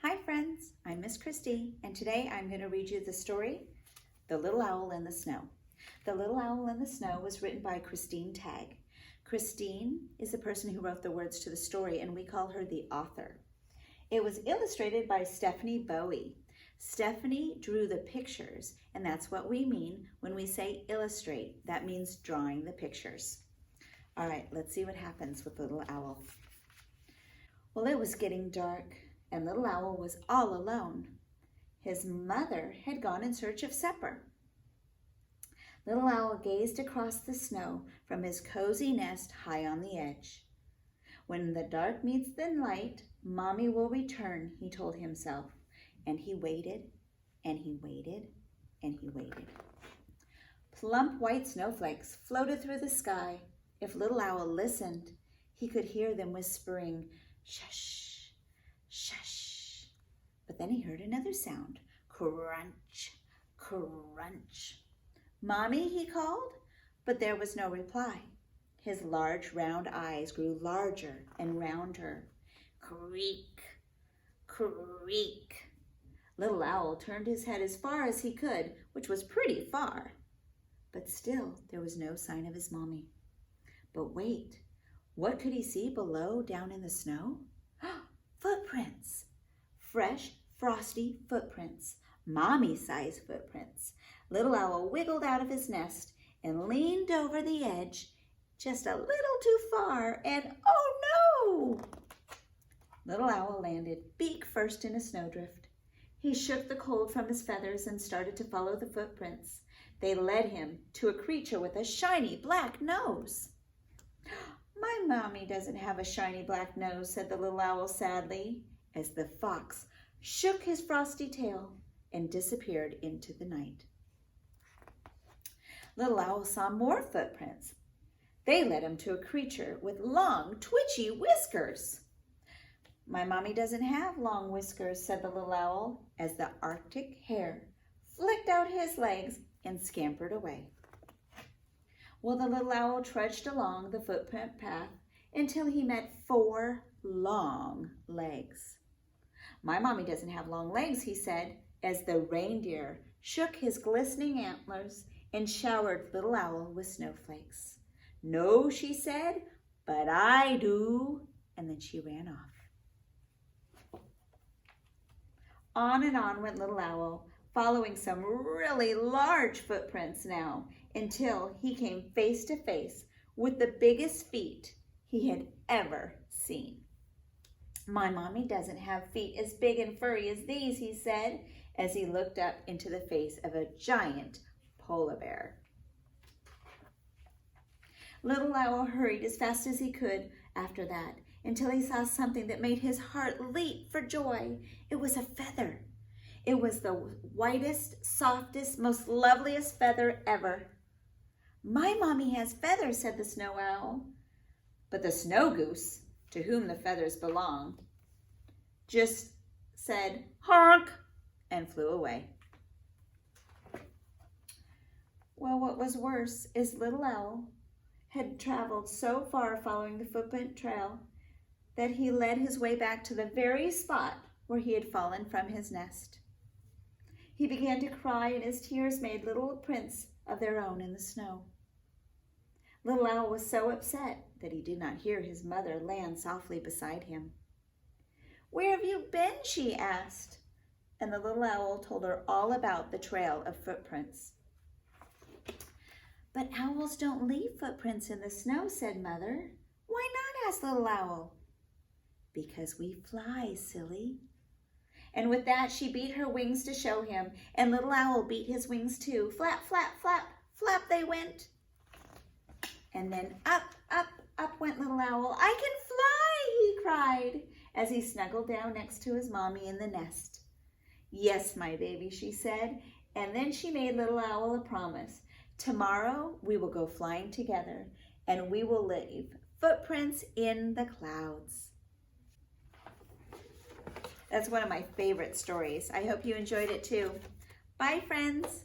Hi friends, I'm Miss Christy, and today I'm going to read you the story, The Little Owl in the Snow. The Little Owl in the Snow was written by Christine Tagg. Christine is the person who wrote the words to the story, and we call her the author. It was illustrated by Stephanie Bowie. Stephanie drew the pictures, and that's what we mean when we say illustrate. That means drawing the pictures. All right, let's see what happens with Little Owl. Well, it was getting dark, and Little Owl was all alone. His mother had gone in search of supper. Little Owl gazed across the snow from his cozy nest high on the edge. When the dark meets the light, Mommy will return, he told himself. And he waited, and he waited, and he waited. Plump white snowflakes floated through the sky. If Little Owl listened, he could hear them whispering, "Shush, shush." But then he heard another sound, crunch, crunch. "Mommy," he called, but there was no reply. His large round eyes grew larger and rounder. Creak, creak. Little Owl turned his head as far as he could, which was pretty far. But still there was no sign of his mommy. But wait, what could he see below down in the snow? Footprints! Fresh, frosty footprints. Mommy-sized footprints. Little Owl wiggled out of his nest and leaned over the edge just a little too far, and oh no! Little Owl landed beak first in a snowdrift. He shook the cold from his feathers and started to follow the footprints. They led him to a creature with a shiny black nose. "My mommy doesn't have a shiny black nose," said the Little Owl sadly, as the fox shook his frosty tail and disappeared into the night. Little Owl saw more footprints. They led him to a creature with long, twitchy whiskers. "My mommy doesn't have long whiskers," said the Little Owl, as the Arctic hare flicked out his legs and scampered away. Well, the Little Owl trudged along the footprint path until he met 4 long legs. "My mommy doesn't have long legs," he said, as the reindeer shook his glistening antlers and showered Little Owl with snowflakes. "No," she said, "but I do." And then she ran off. On and on went Little Owl, following some really large footprints now, until he came face to face with the biggest feet he had ever seen. "My mommy doesn't have feet as big and furry as these," he said, as he looked up into the face of a giant polar bear. Little Owl hurried as fast as he could after that, until he saw something that made his heart leap for joy. It was a feather. It was the whitest, softest, most loveliest feather ever. "My mommy has feathers," said the Snow Owl. But the Snow Goose, to whom the feathers belong, just said honk and flew away. Well, what was worse is Little Owl had traveled so far following the footprint trail that he led his way back to the very spot where he had fallen from his nest. He began to cry, and his tears made little prints of their own in the snow. Little Owl was so upset that he did not hear his mother land softly beside him. "Where have you been?" she asked, and the Little Owl told her all about the trail of footprints. "But owls don't leave footprints in the snow," said Mother. "Why not?" asked Little Owl. "Because we fly, silly." And with that, she beat her wings to show him, and Little Owl beat his wings too. Flap, flap, flap, flap they went. And then up, up, up went Little Owl. "I can fly," he cried, as he snuggled down next to his mommy in the nest. "Yes, my baby," she said, and then she made Little Owl a promise. "Tomorrow we will go flying together, and we will leave footprints in the clouds." That's one of my favorite stories. I hope you enjoyed it too. Bye, friends.